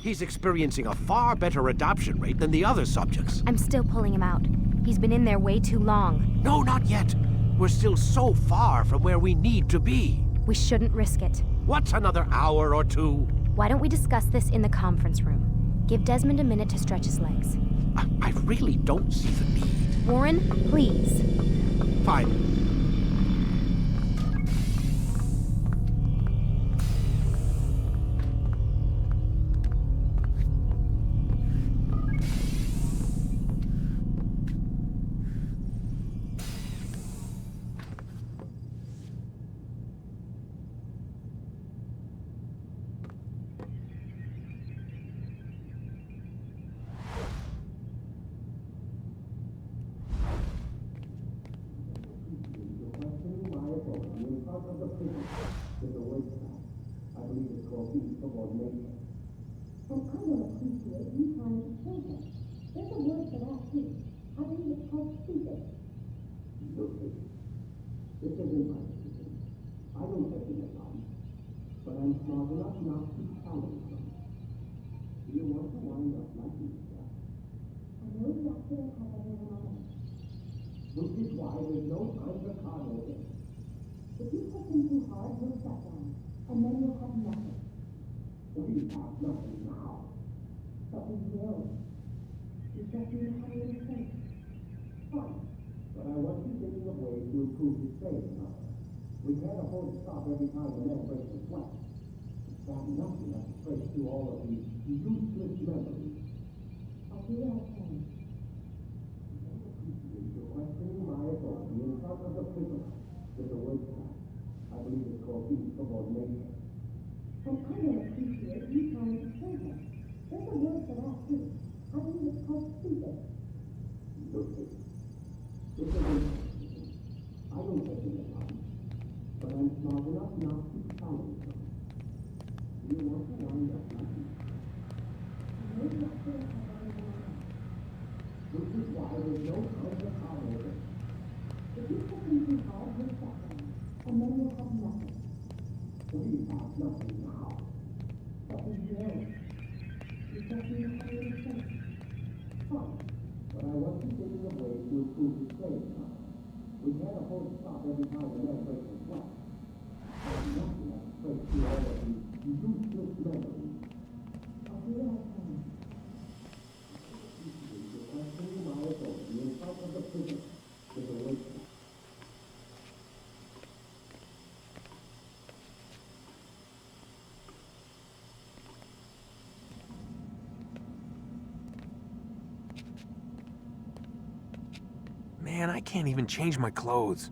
He's experiencing a far better adoption rate than the other subjects. I'm still pulling him out. He's been in there way too long. No, not yet. We're still so far from where we need to be. We shouldn't risk it. What's another hour or two? Why don't we discuss this in the conference room? Give Desmond a minute to stretch his legs. I really don't see the need. Warren, please. Fine. And I don't appreciate you trying to change it. There's a word for that too. I believe it's called stupid. Stupid? This isn't my decision. I don't take it upon, but I'm smart enough not to challenge them. Do you want to wind up like this, sir? I know you actually don't have anyone on it. Which is why there's no time for coddling. If you push him too hard, he'll shut down, and then you'll have nothing. We have nothing now. But we will. You just need to have a little faith. Fine. But I want you thinking of ways to improve his faith, now. We can't afford to stop every time the man breaks a sweat. It's bad enough we have to trace through all of these useless memories. I'll do what I can. You're questioning my authority in front of the prisoner with the word fact. I believe it's called insubordination. And I don't appreciate you trying to change it. There's a word for that too. I believe it's called stupid. Stupid? This isn't my decision. I don't take it upon, but I'm smart enough not to challenge them. Do you want to wind up like this? I know you actually don't have anyone on it. Which is why there's no time to coddle. If you push him too hard, he'll shut down, and then you'll have nothing. We have nothing now. But we will. You just need to have a little faith. Fine. But I want you thinking of ways to improve his faith, now. We can't afford to stop every time the man breaks a sweat. There's nothing that breaks through all of these useless memories. I'll do what I can. You're questioning my authority in front of the prisoner with the word fact. Man, I can't even change my clothes.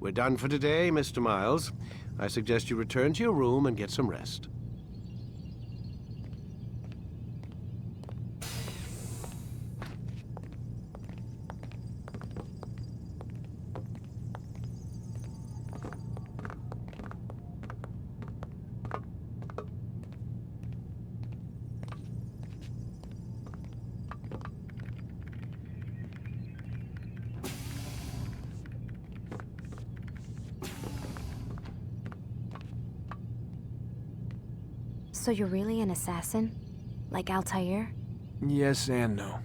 We're done for today, Mr. Miles. I suggest you return to your room and get some rest. So you're really an assassin? Like Altair? Yes and no.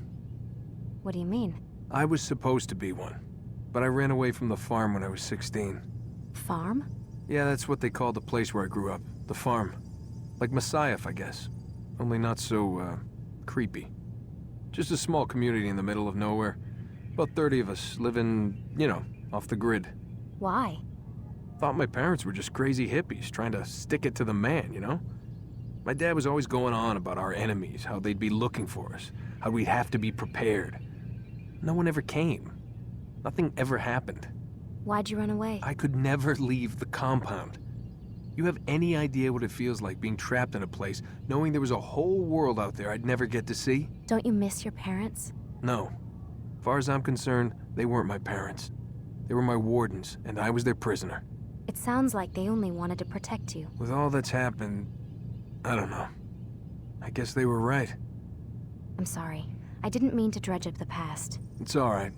What do you mean? I was supposed to be one, but I ran away from the farm when I was 16. Farm? Yeah, that's what they called the place where I grew up. The farm. Like Messiah, I guess. Only not so, creepy. Just a small community in the middle of nowhere. About 30 of us living, you know, off the grid. Why? Thought my parents were just crazy hippies trying to stick it to the man, you know? My dad was always going on about our enemies, how they'd be looking for us, how we'd have to be prepared. No one ever came. Nothing ever happened. Why'd you run away? I could never leave the compound. You have any idea what it feels like being trapped in a place, knowing there was a whole world out there I'd never get to see? Don't you miss your parents? No. Far as I'm concerned, they weren't my parents. They were my wardens, and I was their prisoner. It sounds like they only wanted to protect you. With all that's happened, I don't know. I guess they were right. I'm sorry. I didn't mean to dredge up the past. It's all right.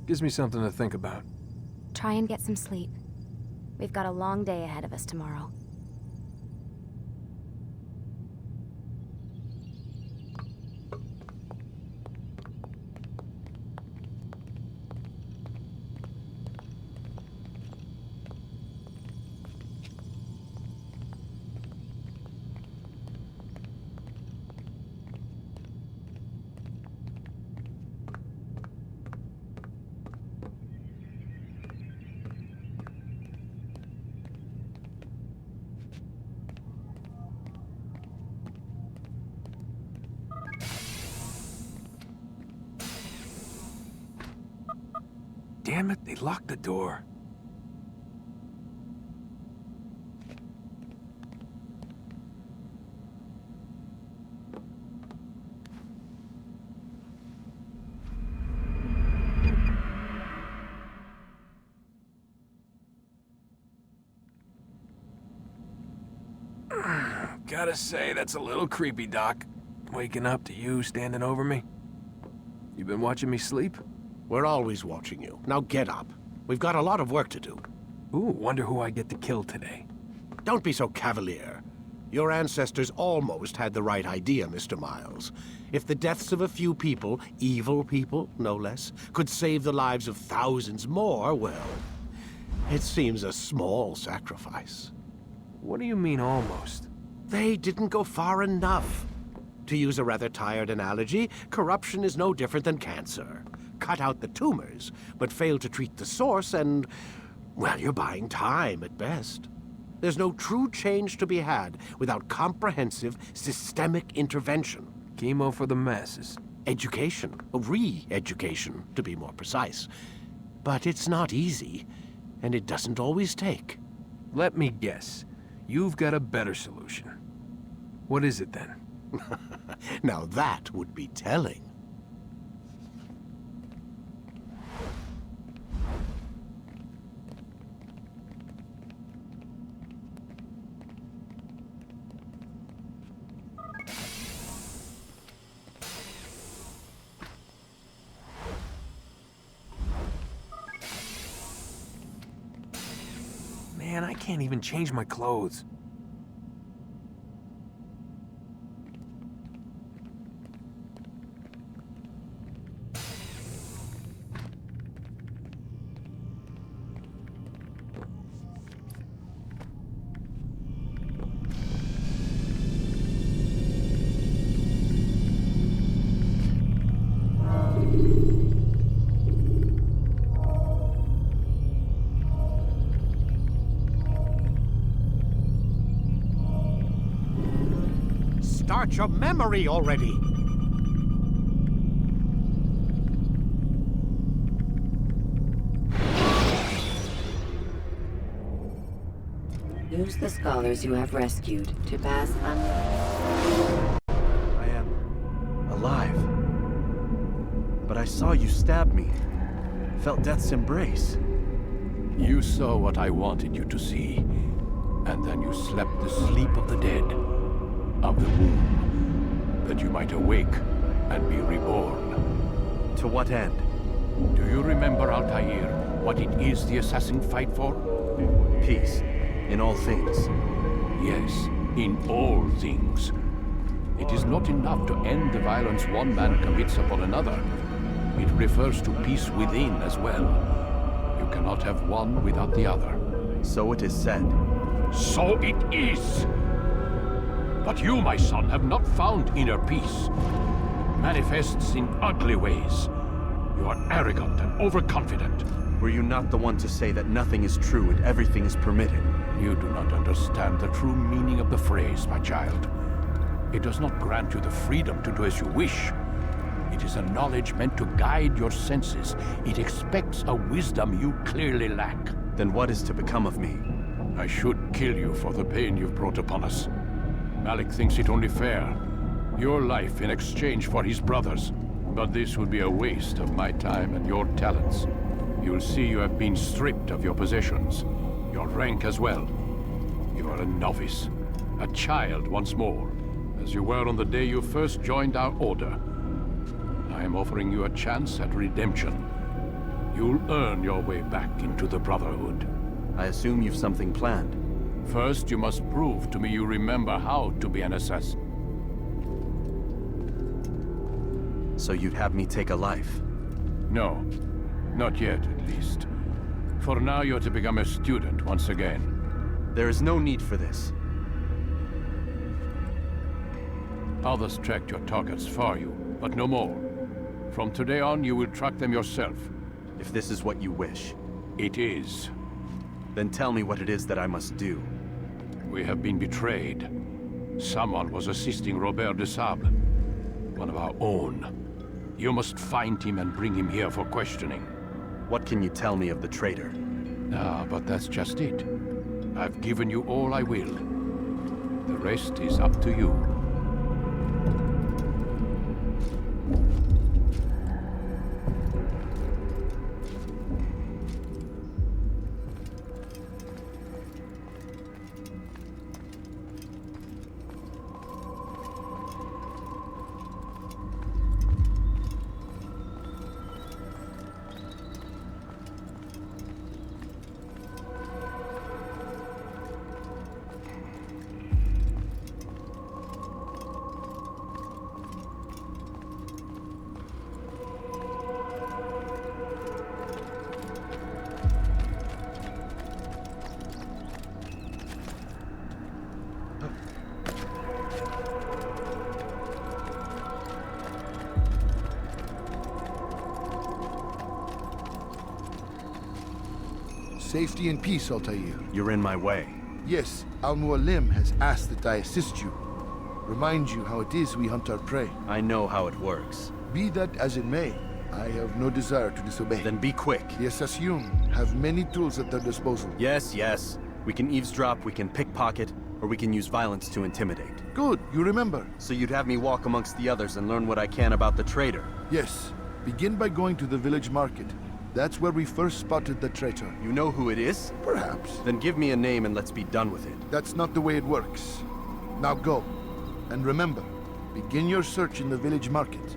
Gives me something to think about. Try and get some sleep. We've got a long day ahead of us tomorrow. Damn it, they locked the door. Gotta say, that's a little creepy, Doc. Waking up to you standing over me. You been watching me sleep? We're always watching you. Now get up. We've got a lot of work to do. Ooh, wonder who I get to kill today. Don't be so cavalier. Your ancestors almost had the right idea, Mr. Miles. If the deaths of a few people, evil people, no less, could save the lives of thousands more, well, it seems a small sacrifice. What do you mean, almost? They didn't go far enough. To use a rather tired analogy, corruption is no different than cancer. Cut out the tumors, but fail to treat the source and, well, you're buying time at best. There's no true change to be had without comprehensive, systemic intervention. Chemo for the masses. Education, re-education, to be more precise. But it's not easy, and it doesn't always take. Let me guess. You've got a better solution. What is it then? Now that would be telling. Man, I can't even change my clothes. Start your memory already! Use the scholars you have rescued to pass on. I am alive. But I saw you stab me. Felt death's embrace. You saw what I wanted you to see, and then you slept the sleep of the dead, of the womb, that you might awake and be reborn. To what end? Do you remember, Altair, what it is the assassin fight for? Peace. In all things. Yes, in all things. It is not enough to end the violence one man commits upon another. It refers to peace within as well. You cannot have one without the other. So it is said. So it is! But you, my son, have not found inner peace. It manifests in ugly ways. You are arrogant and overconfident. Were you not the one to say that nothing is true and everything is permitted? You do not understand the true meaning of the phrase, my child. It does not grant you the freedom to do as you wish. It is a knowledge meant to guide your senses. It expects a wisdom you clearly lack. Then what is to become of me? I should kill you for the pain you've brought upon us. Malik thinks it only fair. Your life in exchange for his brother's. But this would be a waste of my time and your talents. You'll see you have been stripped of your possessions, your rank as well. You are a novice, a child once more, as you were on the day you first joined our order. I am offering you a chance at redemption. You'll earn your way back into the Brotherhood. I assume you've something planned. First, you must prove to me you remember how to be an assassin. So you'd have me take a life? No, not yet, at least. For now, you're to become a student once again. There is no need for this. Others tracked your targets for you, but no more. From today on, you will track them yourself. If this is what you wish, It is. then tell me what it is that I must do. We have been betrayed. Someone was assisting Robert de Sable, one of our own. You must find him and bring him here for questioning. What can you tell me of the traitor? Ah, but that's just it. I've given you all I will. The rest is up to you. Safety and peace, Altair. You're in my way. Yes, Al-Mualim has asked that I assist you. Remind you how it is we hunt our prey. I know how it works. Be that as it may, I have no desire to disobey. Then be quick. The Assassin have many tools at their disposal. Yes, yes. We can eavesdrop, we can pickpocket, or we can use violence to intimidate. Good, you remember. So you'd have me walk amongst the others and learn what I can about the traitor? Yes. Begin by going to the village market. That's where we first spotted the traitor. You know who it is? Perhaps. Then give me a name and let's be done with it. That's not the way it works. Now go. And remember, begin your search in the village market.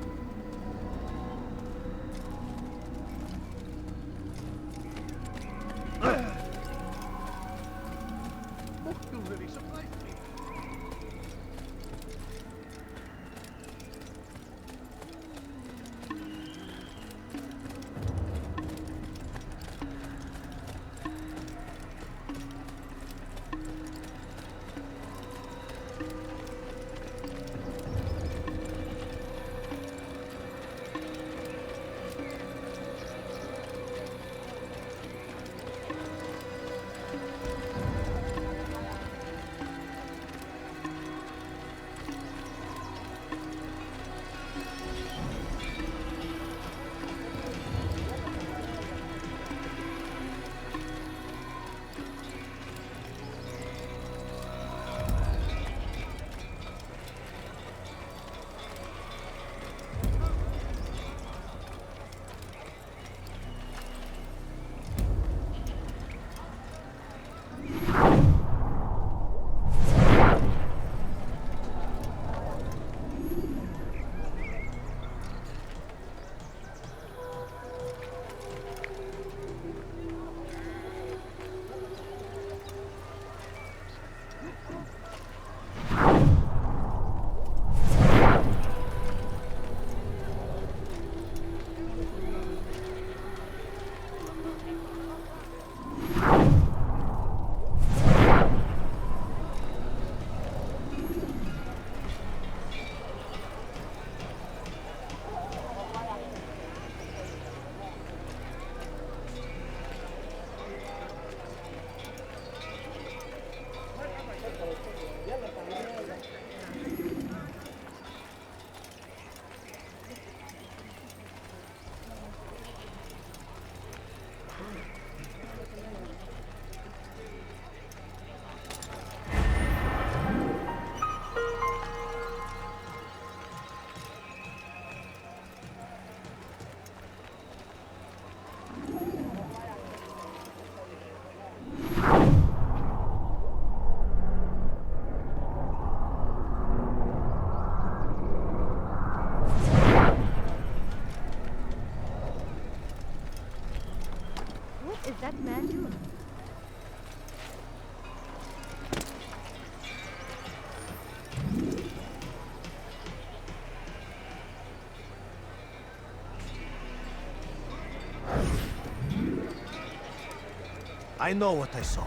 I know what I saw.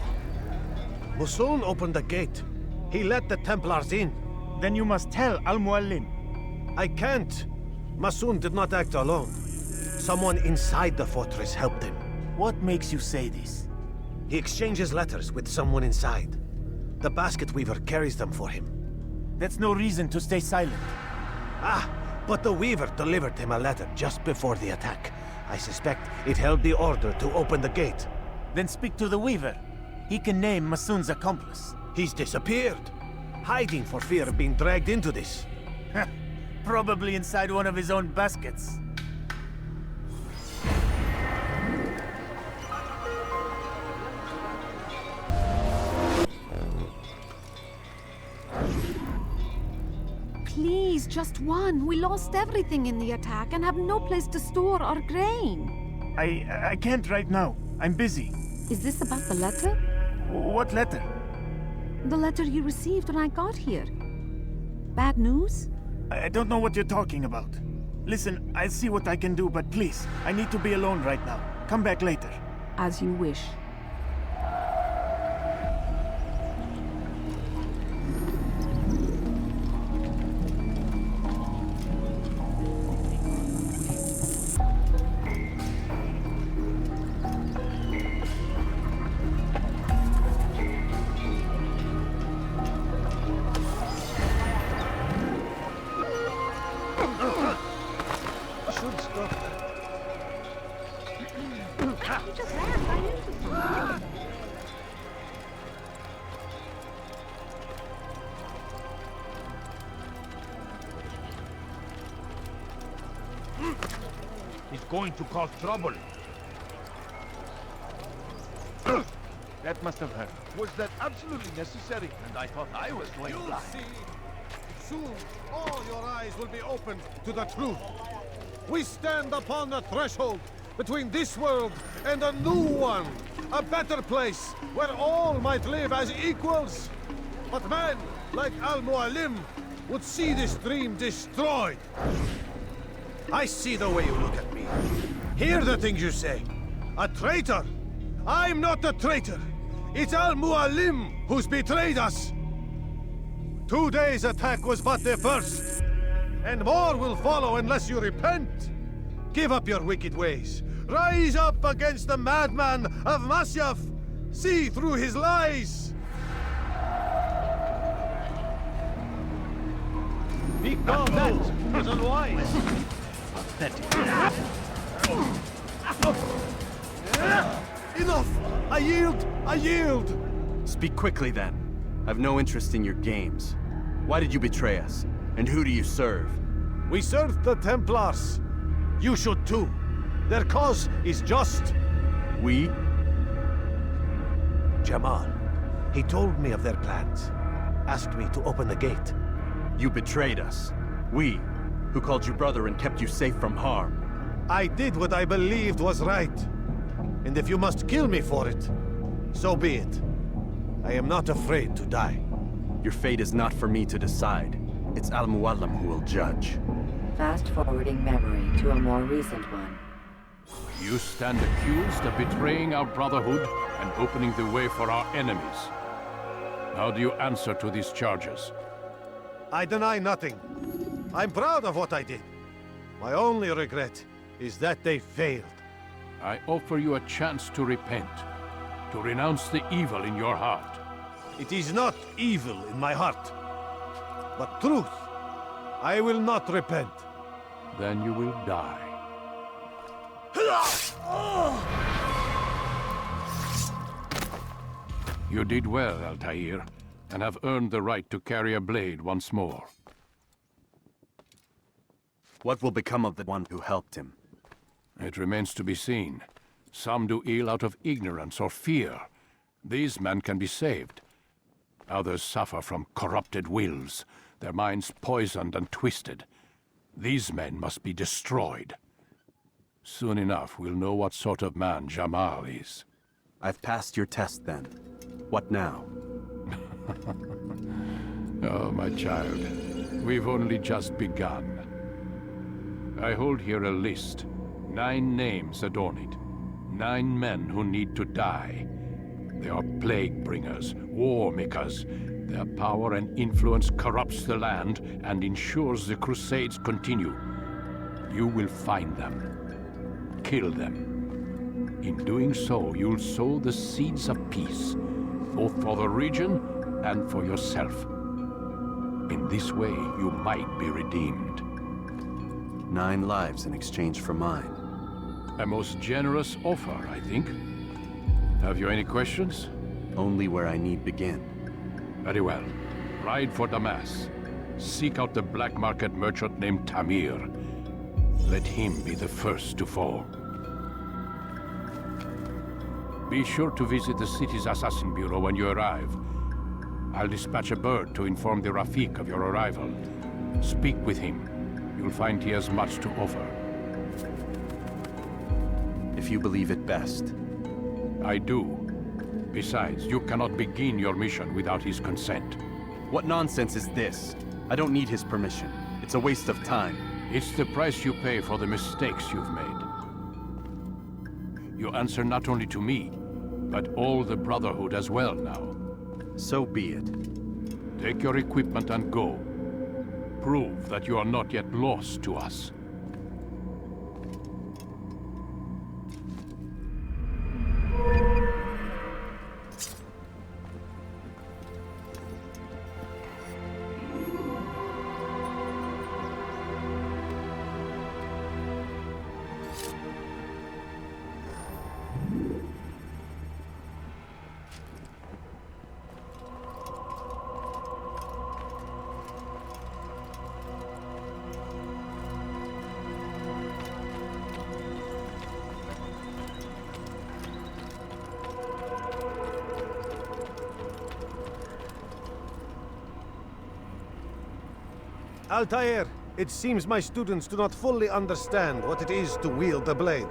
Musun opened the gate. He let the Templars in. Then you must tell Al-Mualim. I can't. Masun did not act alone. Someone inside the fortress helped him. What makes you say this? He exchanges letters with someone inside. The basket weaver carries them for him. That's no reason to stay silent. Ah, but the weaver delivered him a letter just before the attack. I suspect it held the order to open the gate. Then speak to the weaver. He can name Masun's accomplice. He's disappeared, hiding for fear of being dragged into this. Probably inside one of his own baskets. Please, just one. We lost everything in the attack and have no place to store our grain. I can't right now. I'm busy. Is this about the letter? What letter? The letter you received when I got here. Bad news? I don't know what you're talking about. Listen, I'll see what I can do, but please, I need to be alone right now. Come back later. As you wish. He's going to cause trouble. That must have hurt. Was that absolutely necessary? And I thought I was going blind. Soon, all your eyes will be opened to the truth. We stand upon the threshold between this world and a new one. A better place where all might live as equals. But men like Al-Mualim would see this dream destroyed. I see the way you look at me. Hear the things you say. A traitor? I'm not a traitor. It's Al-Mualim who's betrayed us. Today's attack was but the first. And more will follow unless you repent. Give up your wicked ways. Rise up against the madman of Masyaf. See through his lies. No, that was unwise. Enough! I yield! I yield! Speak quickly then. I've no interest in your games. Why did you betray us? And who do you serve? We serve the Templars. You should too. Their cause is just. We? Jamal. He told me of their plans. Asked me to open the gate. You betrayed us. We, who called you brother and kept you safe from harm. I did what I believed was right. And if you must kill me for it, so be it. I am not afraid to die. Your fate is not for me to decide. It's Al-Mualim who will judge. Fast-forwarding memory to a more recent one. You stand accused of betraying our Brotherhood and opening the way for our enemies. How do you answer to these charges? I deny nothing. I'm proud of what I did. My only regret is that they failed. I offer you a chance to repent, to renounce the evil in your heart. It is not evil in my heart, but truth. I will not repent. Then you will die. You did well, Altair, and have earned the right to carry a blade once more. What will become of the one who helped him? It remains to be seen. Some do ill out of ignorance or fear. These men can be saved. Others suffer from corrupted wills, their minds poisoned and twisted. These men must be destroyed. Soon enough, we'll know what sort of man Jamal is. I've passed your test then. What now? Oh, my child. We've only just begun. I hold here a list. 9 names adorn it. 9 men who need to die. They are plague bringers, war makers. Their power and influence corrupts the land and ensures the Crusades continue. You will find them. Kill them. In doing so, you'll sow the seeds of peace, both for the region and for yourself. In this way, you might be redeemed. 9 lives in exchange for mine. A most generous offer, I think. Have you any questions? Only where I need begin. Very well. Ride for Damas. Seek out the black market merchant named Tamir. Let him be the first to fall. Be sure to visit the city's assassin bureau when you arrive. I'll dispatch a bird to inform the Rafik of your arrival. Speak with him. You'll find he has much to offer. If you believe it best. I do. Besides, you cannot begin your mission without his consent. What nonsense is this? I don't need his permission. It's a waste of time. It's the price you pay for the mistakes you've made. You answer not only to me, but all the Brotherhood as well now. So be it. Take your equipment and go. Prove that you are not yet lost to us. Altair, it seems my students do not fully understand what it is to wield the blade.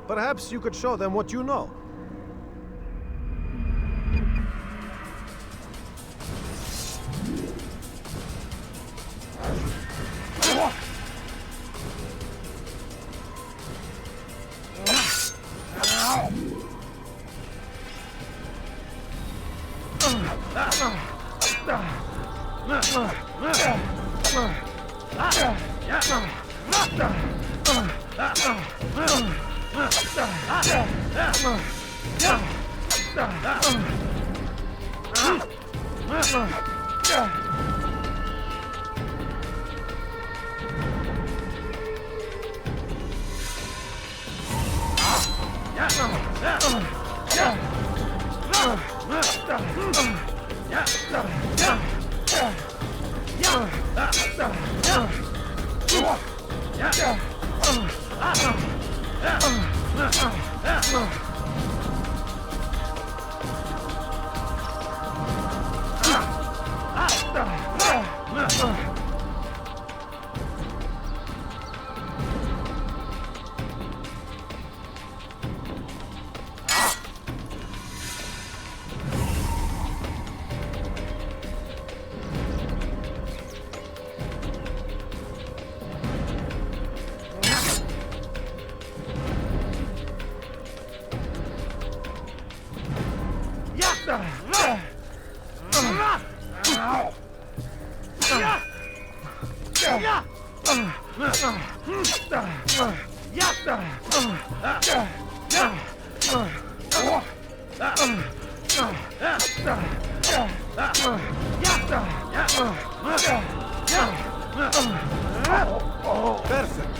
Perhaps you could show them what you know. Perfect.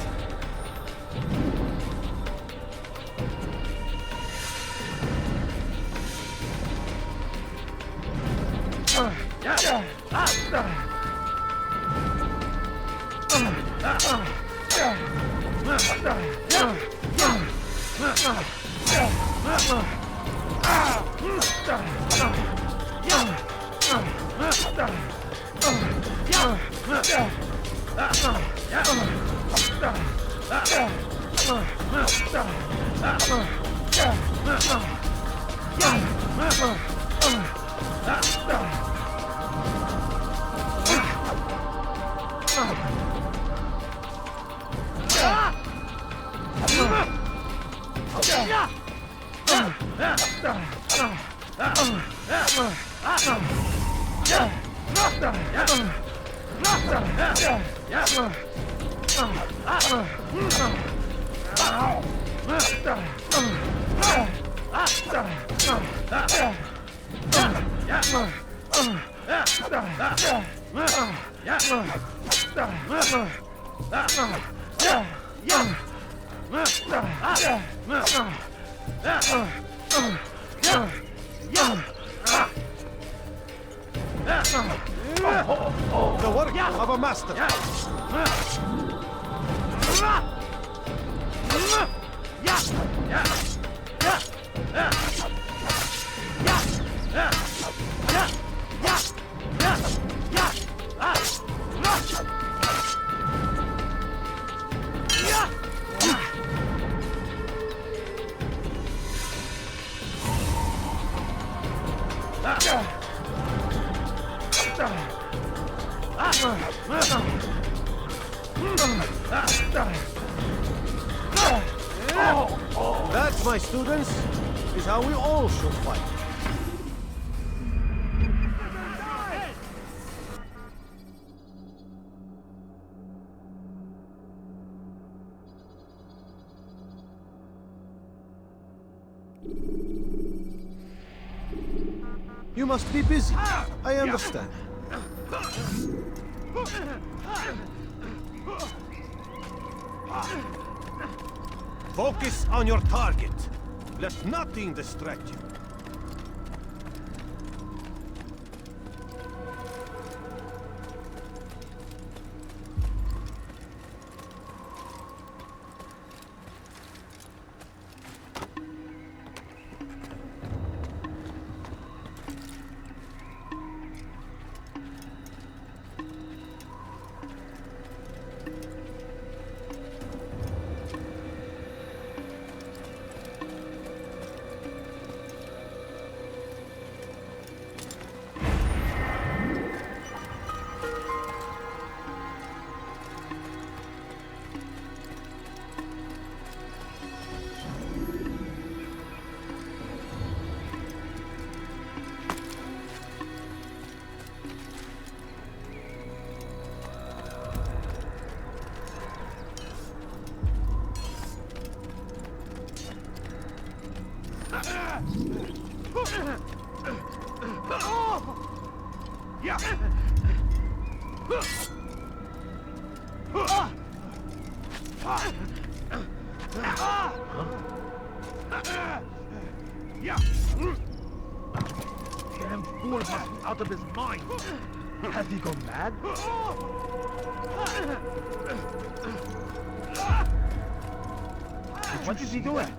The work of a master. That, my students, is how we all should fight. You must be busy. I understand. Focus on your target. Let nothing distract you. Damn fool must be out of his mind. Has he gone mad? What is he doing?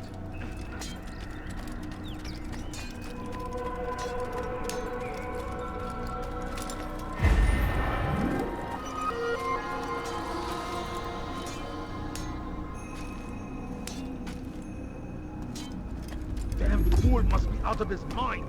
Damn fool must be out of his mind.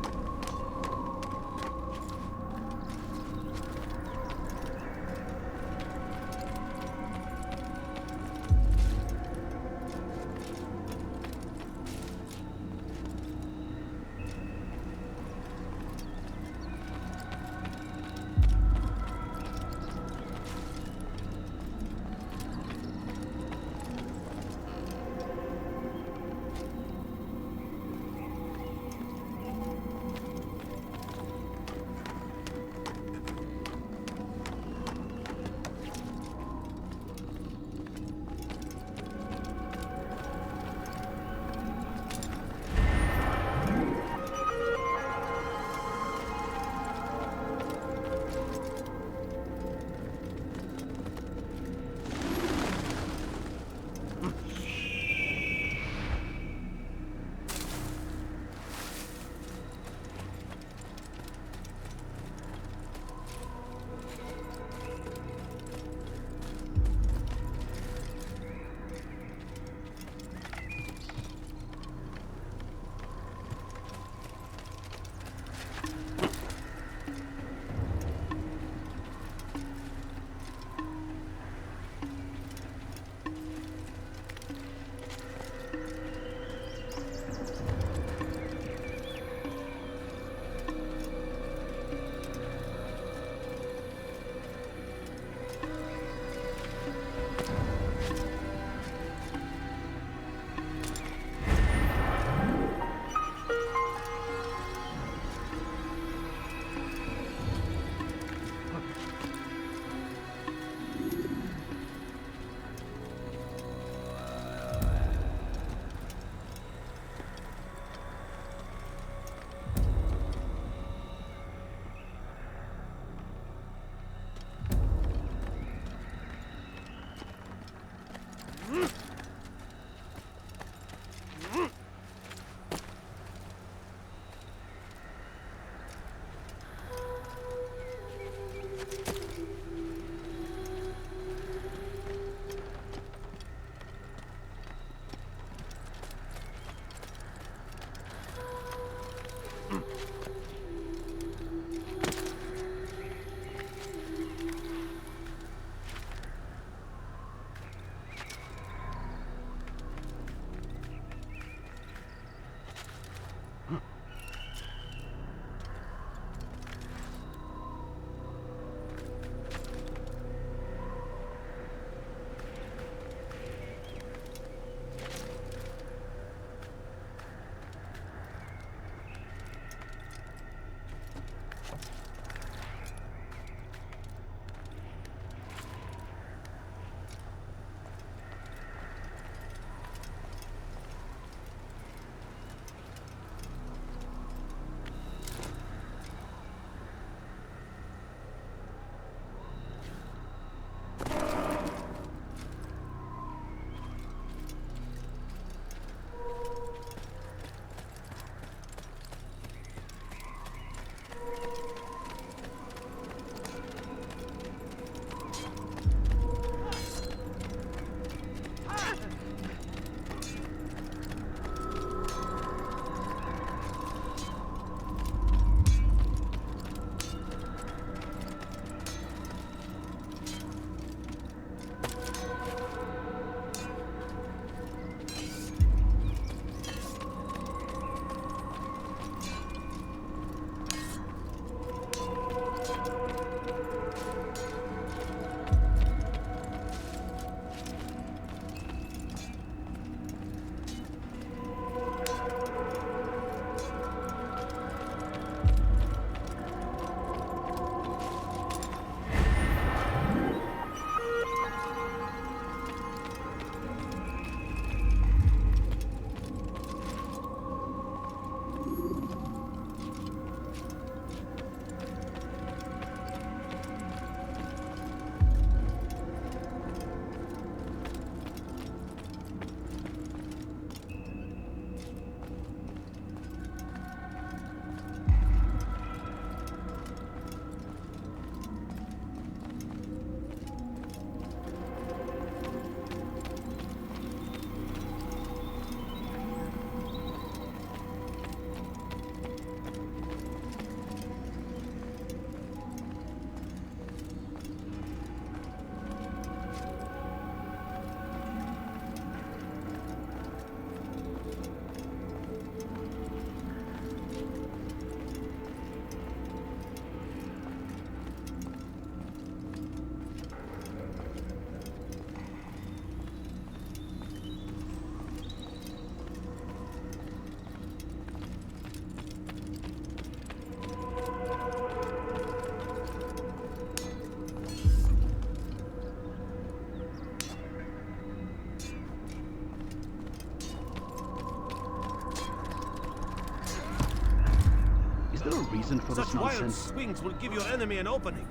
reason for Such this wild nonsense. swings will give your enemy an opening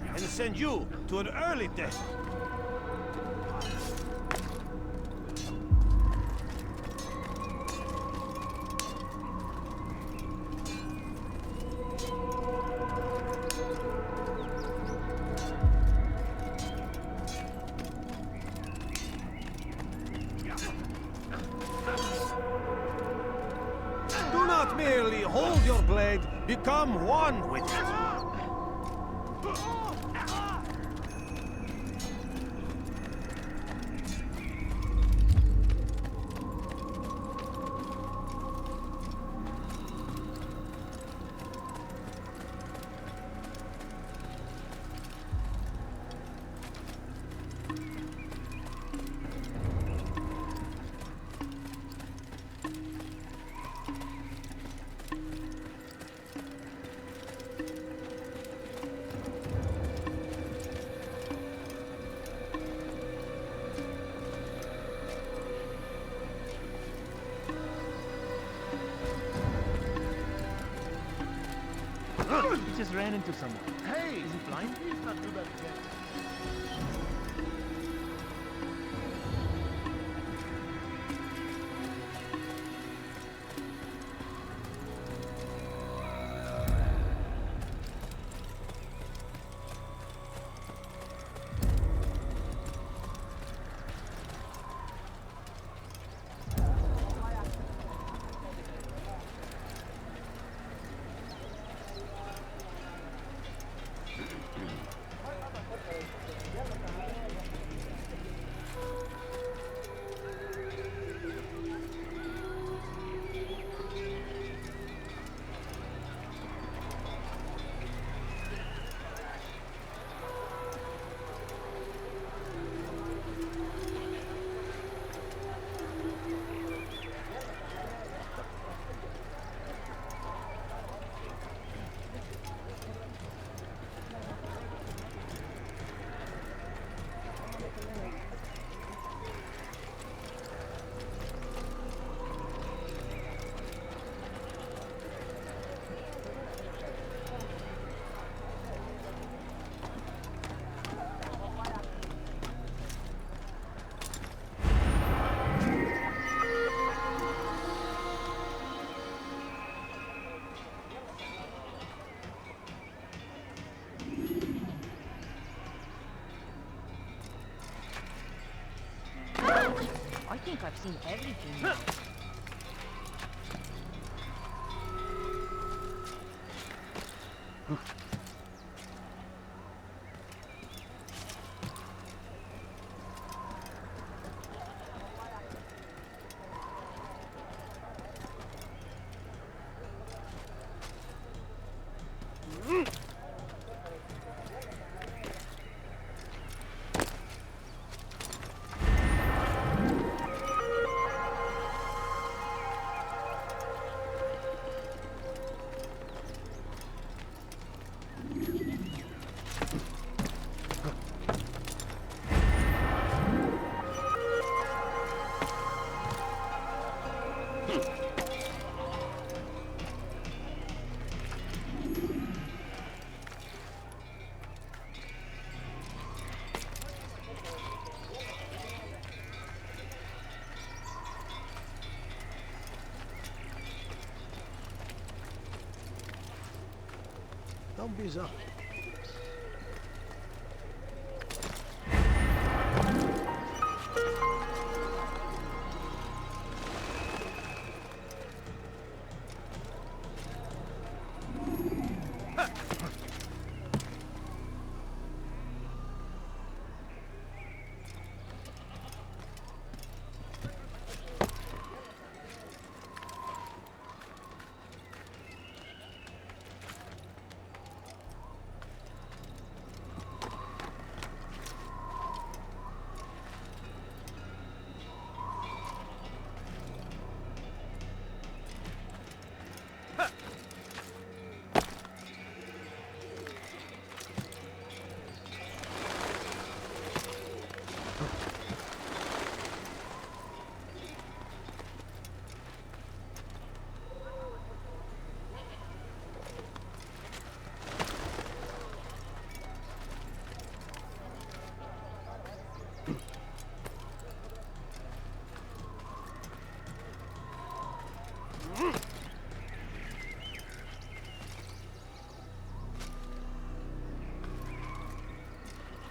and send you to an early death. Do not merely hold your blade, become one with it. He just ran into someone. Hey! Is he blind? Please not do that again. I think I've seen everything now. Don't be so.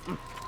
Hmm.